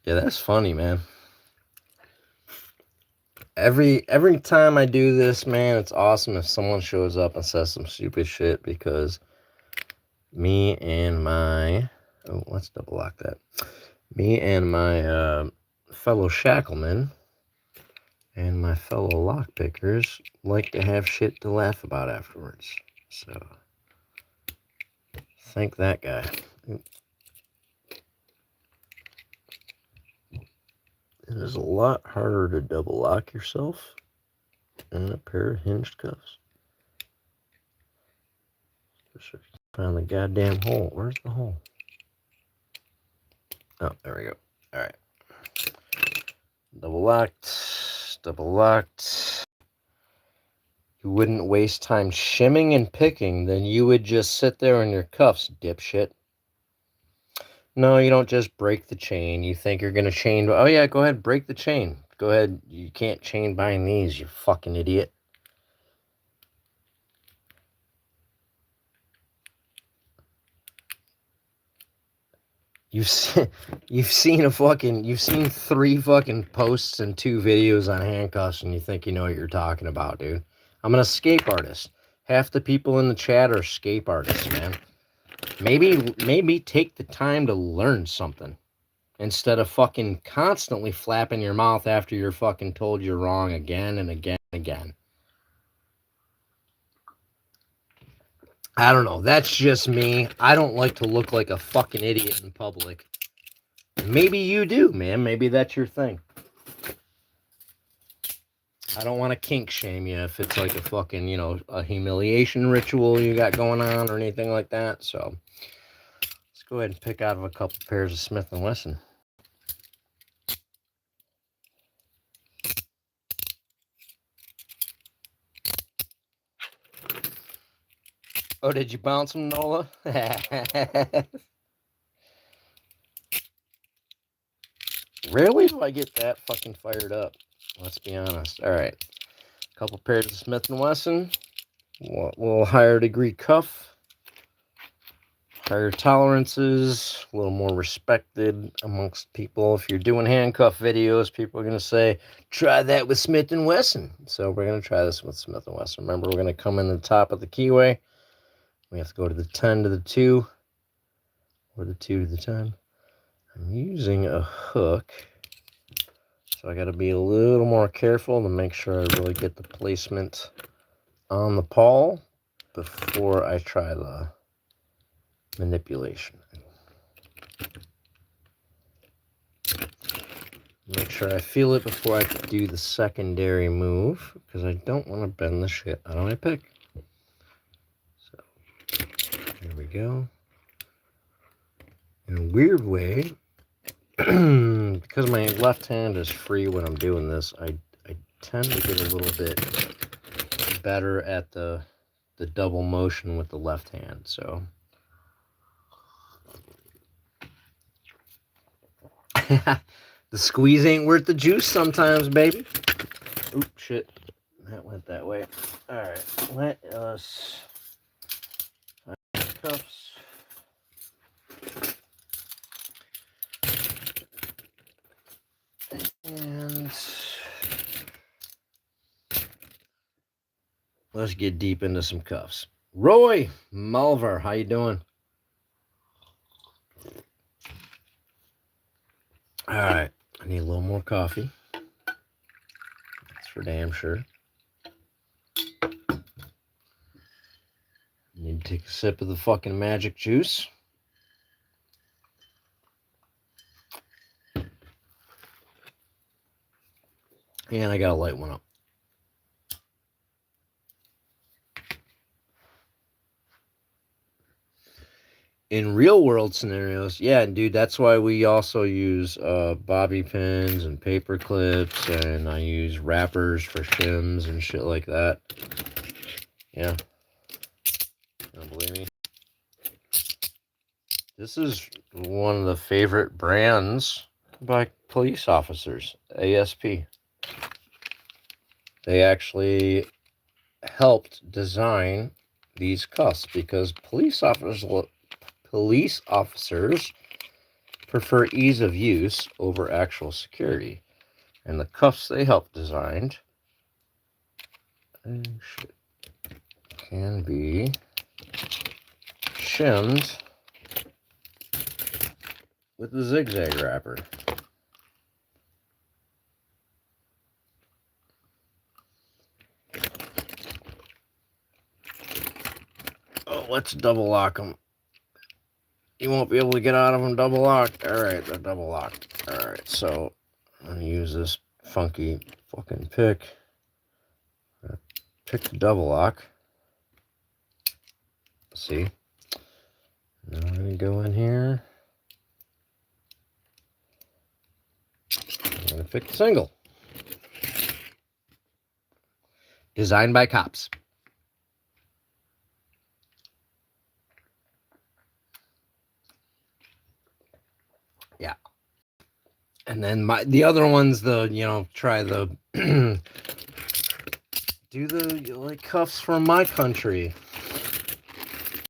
Yeah, that's funny, man. Every time I do this, man, it's awesome if someone shows up and says some stupid shit, because me and my... Oh, let's double lock that. Me and my fellow Shacklemen and my fellow lockpickers like to have shit to laugh about afterwards. So, thank that guy. It is a lot harder to double lock yourself in a pair of hinged cuffs. Found the goddamn hole. Where's the hole? Oh, there we go. All right. Double locked. Double locked. You wouldn't waste time shimming and picking, then you would just sit there in your cuffs, dipshit. No, you don't just break the chain. You think you're going to chain. Oh, yeah, go ahead, break the chain. Go ahead. You can't chain bind these, you fucking idiot. You've seen 3 fucking posts and 2 videos on handcuffs, and you think you know what you're talking about, dude. I'm an escape artist. Half the people in the chat are escape artists, man. Maybe take the time to learn something instead of fucking constantly flapping your mouth after you're fucking told you're wrong again and again and again. I don't know. That's just me. I don't like to look like a fucking idiot in public. Maybe you do, man. Maybe that's your thing. I don't want to kink shame you if it's like a fucking, you know, a humiliation ritual you got going on or anything like that. So let's go ahead and pick out of a couple pairs of Smith & Wesson. Oh, did you bounce them, Nola? Rarely do I get that fucking fired up. Let's be honest. All right. A couple pairs of Smith & Wesson. A little higher degree cuff. Higher tolerances. A little more respected amongst people. If you're doing handcuff videos, people are going to say, try that with Smith & Wesson. So we're going to try this with Smith & Wesson. Remember, we're going to come in the top of the keyway. We have to go to the 10 to the 2. Or the 2 to the 10. I'm using a hook. So I got to be a little more careful to make sure I really get the placement on the pawl before I try the manipulation. Make sure I feel it before I do the secondary move, because I don't want to bend the shit out of my pick. So, here we go. In a weird way, because my left hand is free when I'm doing this, I tend to get a little bit better at the double motion with the left hand. So the squeeze ain't worth the juice sometimes, baby. Oop, shit. That went that way. All right, let us cuffs. And let's get deep into some cuffs. Roy Mulver, how you doing? All right, I need a little more coffee. That's for damn sure. Need to take a sip of the fucking magic juice. And I gotta light one up. In real world scenarios, yeah, dude, that's why we also use bobby pins and paper clips, and I use wrappers for shims and shit like that. Yeah. Don't believe me? This is one of the favorite brands by police officers, ASP. They actually helped design these cuffs because police officers prefer ease of use over actual security. And the cuffs they helped design can be shimmed with the zigzag wrapper. Oh, let's double lock them. You won't be able to get out of them double locked. All right, they're double locked. All right, so I'm gonna use this funky fucking pick. Pick the double lock. See? Now I'm going to go in here. I'm going to pick the single. Designed by cops. Yeah. And then the other ones, try the do the like cuffs from my country.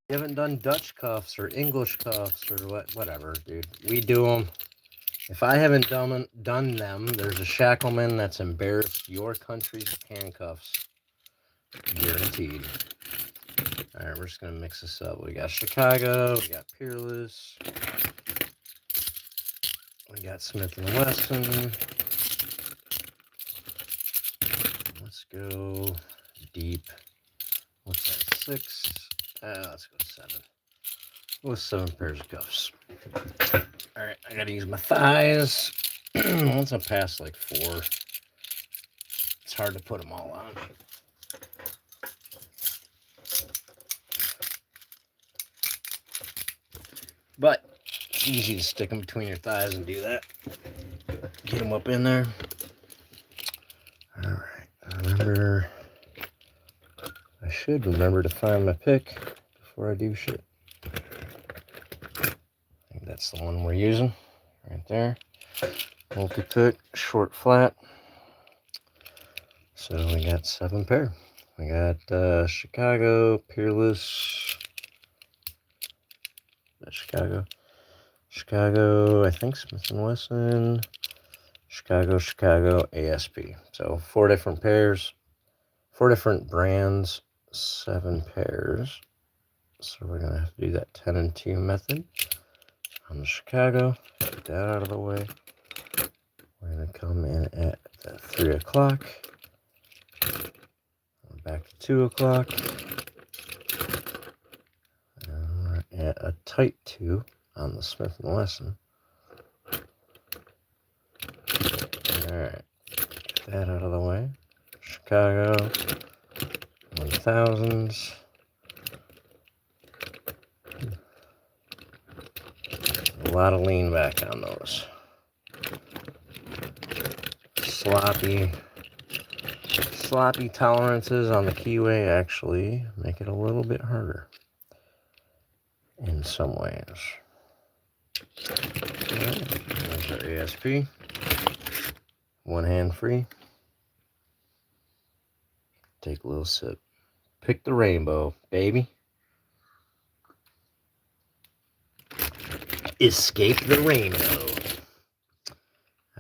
You haven't done Dutch cuffs or English cuffs or whatever, dude. We do them. If I haven't done them, there's a Shacklemen that's embarrassed your country's handcuffs. Guaranteed. All right, we're just going to mix this up. We got Chicago. We got Peerless. We got Smith & Wesson. Let's go deep. What's that, 6? Let's go 7. With 7 pairs of cuffs. All right, I got to use my thighs. Once I pass like 4, it's hard to put them all on. But it's easy to stick them between your thighs and do that. Get them up in there. All right, I should remember to find my pick before I do shit. I think that's the one we're using right there. Multi-pick, short flat. So we got 7 pair. We got Chicago, Peerless. Chicago, I think Smith & Wesson. Chicago, ASP. So 4 different pairs, 4 different brands, 7 pairs. So we're going to have to do that 10 and 2 method on the Chicago. Get that out of the way. We're going to come in at 3 o'clock. Back to 2 o'clock. And we're at a tight 2 on the Smith & Wesson. Alright, get that out of the way. Chicago, 1000s. A lot of lean back on those. Sloppy tolerances on the keyway actually make it a little bit harder in some ways. Alright, there's our ASP. 1 hand free. Take a little sip. Pick the rainbow, baby. Escape the rainbow.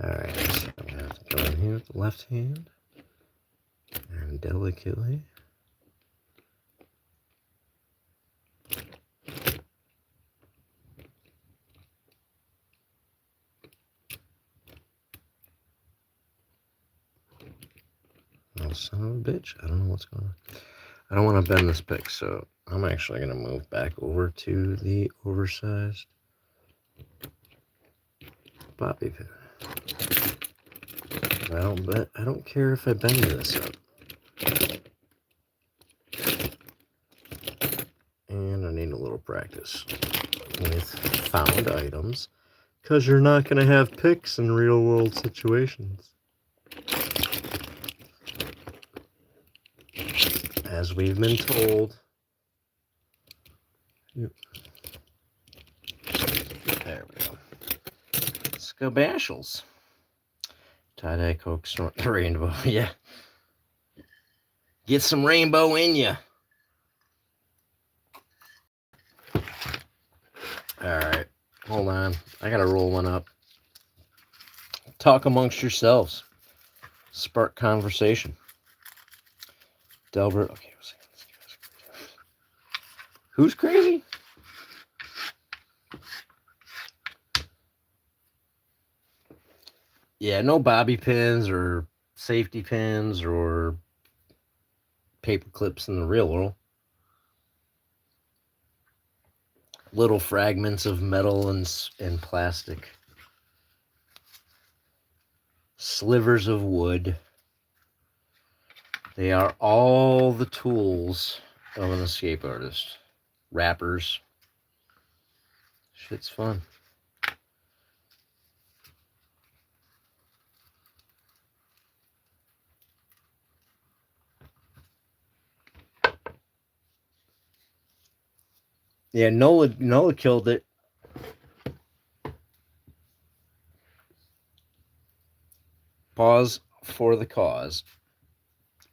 Alright, so I'm going to have to go in here with the left hand and delicately. Oh, son of a bitch. I don't know what's going on. I don't want to bend this pick, so I'm actually going to move back over to the oversized bobby pin. I don't care if I bend this up. And I need a little practice with found items, because you're not going to have picks in real world situations. As we've been told. Yep. There we go. Scabashals. Tie-dye Coke snort rainbow. Yeah. Get some rainbow in ya. Alright. Hold on. I gotta roll one up. Talk amongst yourselves. Spark conversation. Delbert. Okay. Who's crazy? Yeah, no bobby pins or safety pins or paper clips in the real world. Little fragments of metal and plastic. Slivers of wood. They are all the tools of an escape artist. wrappers. Shit's fun. Yeah, Nola killed it. Pause for the cause.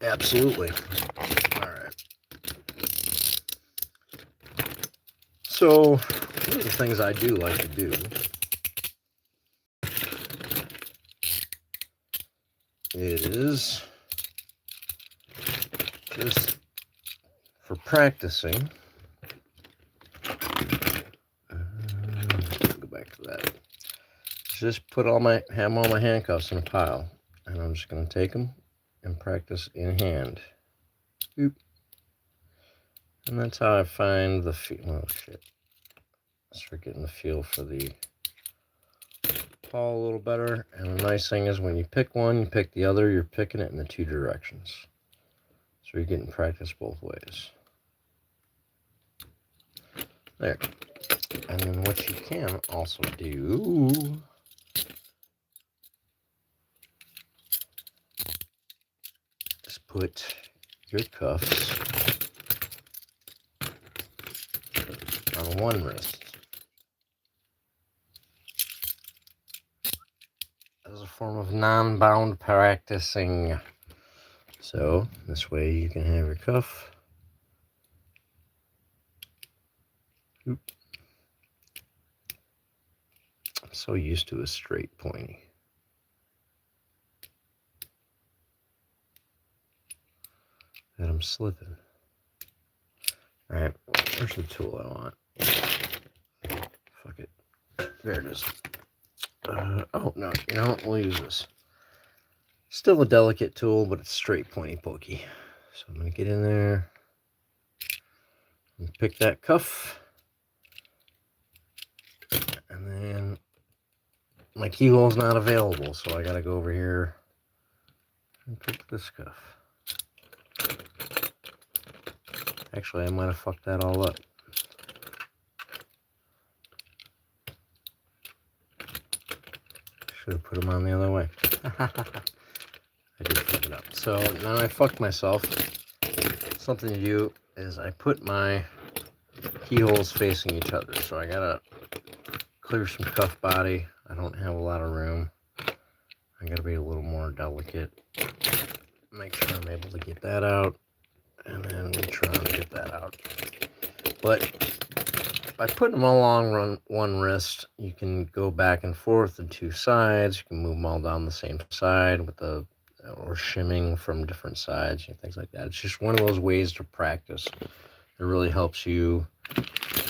Absolutely. All right. So, one of the things I do like to do is just for practicing. Go back to that. Just have all my handcuffs in a pile, and I'm just gonna take them and practice in hand. Oop. And that's how I find the feel. Oh shit! Start getting the feel for the paw a little better. And the nice thing is when you pick one, you pick the other. You're picking it in the two directions, so you're getting practice both ways. There. And then what you can also do is put your cuffs on one wrist as a form of non-bound practicing. So this way you can have your cuff. Oop. I'm so used to a straight pointy. That I'm slipping. Alright, where's the tool I want? Fuck it. There it is. Oh, no, you know what? We'll use this. Still a delicate tool, but it's straight pointy pokey. So I'm going to get in there and pick that cuff. And then my keyhole's not available, so I got to go over here and pick this cuff. Actually, I might have fucked that all up. Should have put them on the other way. I did fuck it up. So now I fucked myself. Something to do is I put my keyholes facing each other. So I gotta clear some cuff body. I don't have a lot of room. I gotta be a little more delicate. Make sure I'm able to get that out. And then we try and get that out. But by putting them all along one wrist, you can go back and forth in two sides. You can move them all down the same side with or shimming from different sides and things like that. It's just one of those ways to practice. It really helps you,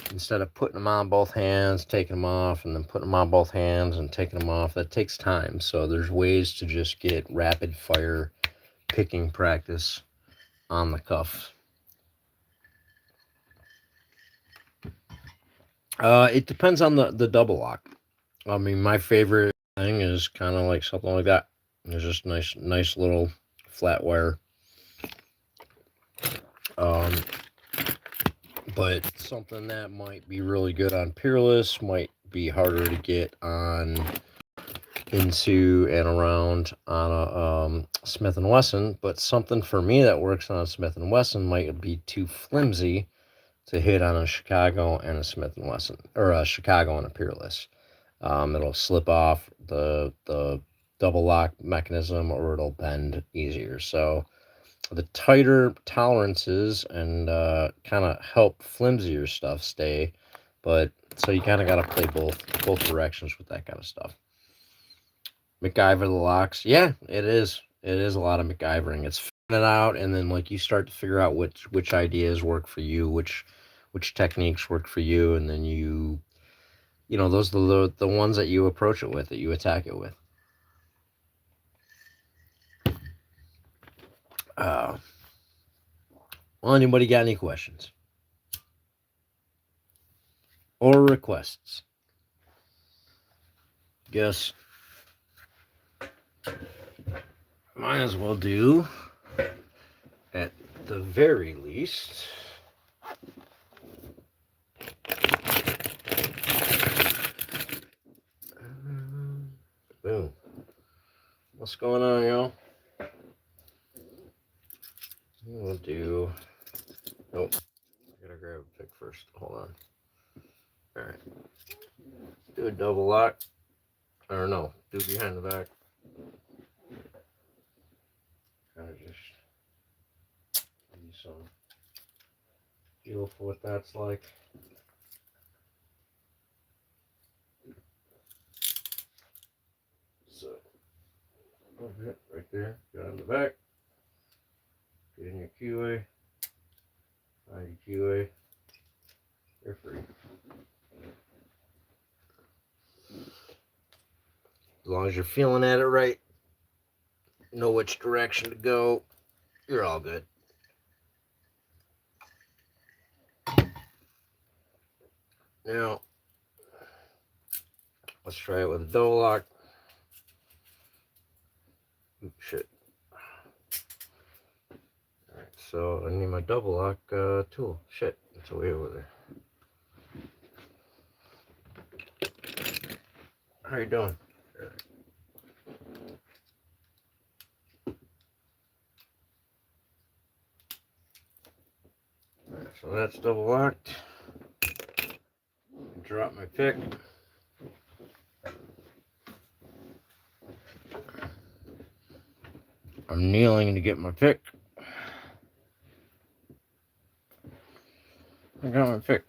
instead of putting them on both hands, taking them off, and then putting them on both hands and taking them off. That takes time. So there's ways to just get rapid fire picking practice on the cuff. It depends on the double lock. I mean, my favorite thing is kind of like something like that. It's just nice little flat wire. But something that might be really good on Peerless might be harder to get on into and around on a Smith & Wesson. But something for me that works on a Smith & Wesson might be too flimsy to hit on a Chicago and a Smith & Wesson, or a Chicago and a Peerless. It'll slip off the double lock mechanism, or it'll bend easier. So the tighter tolerances and kind of help flimsier stuff stay, but so you kind of got to play both directions with that kind of stuff. MacGyver the locks, yeah, it is a lot of MacGyvering. It's figuring it out, and then like you start to figure out which ideas work for you, which techniques work for you, and then you know, those are the ones that you approach it with, that you attack it with. Well, anybody got any questions or requests? Guess might as well do, at the very least, What's going on, y'all? We'll do. Nope. I gotta grab a pick first. Hold on. Alright. Do a double lock. Or no, do behind the back. Kind of just give you some feel for what that's like. So, okay, right there. Got in the back. Get in your QA. Find your QA. You're free. As long as you're feeling at it right, know which direction to go, you're all good. Now, let's try it with a double lock. Oops, shit. Alright, so I need my double lock tool. Shit, it's way over there. How you doing? Alright, so that's double locked. Drop my pick. I'm kneeling to get my pick. I got my pick.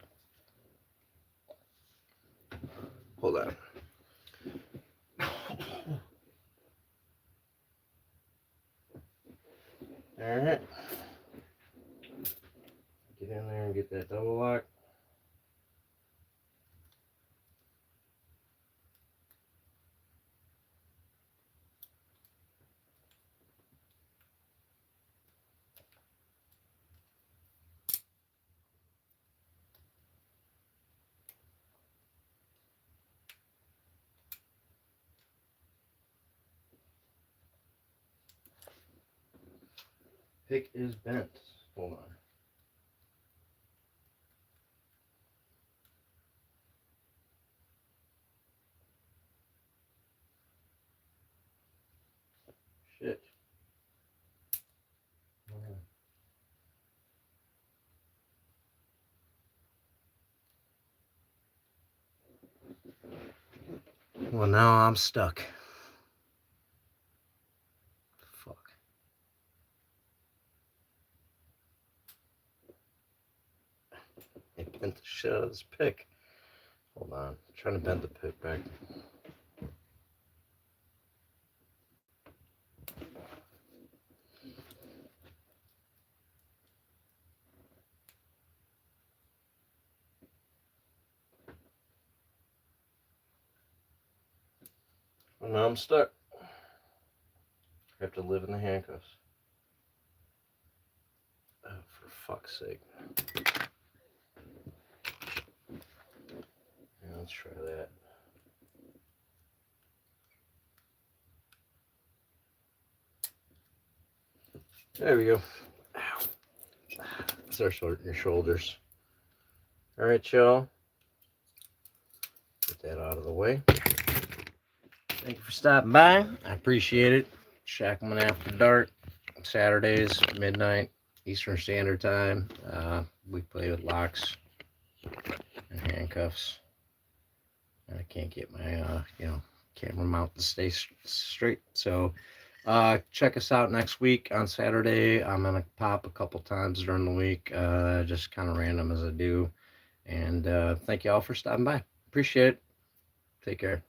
Hold on. Alright. Get in there and get that double lock. Pick is bent. Hold on. Shit. Well, now I'm stuck. Fuck. It bent the shit out of this pick. Hold on. I'm trying to bend the pick back. Well, now I'm stuck. I have to live in the handcuffs. Oh, for fuck's sake. Yeah, let's try that. There we go. Ow. Start sorting your shoulders. Alright, y'all. Get that out of the way. Thank you for stopping by. I appreciate it. Shacklemen After Dark. Saturdays, midnight, Eastern Standard Time. We play with locks and handcuffs. I can't get my, camera mount to stay straight. So, check us out next week on Saturday. I'm gonna pop a couple times during the week, just kind of random as I do. And thank you all for stopping by. Appreciate it. Take care.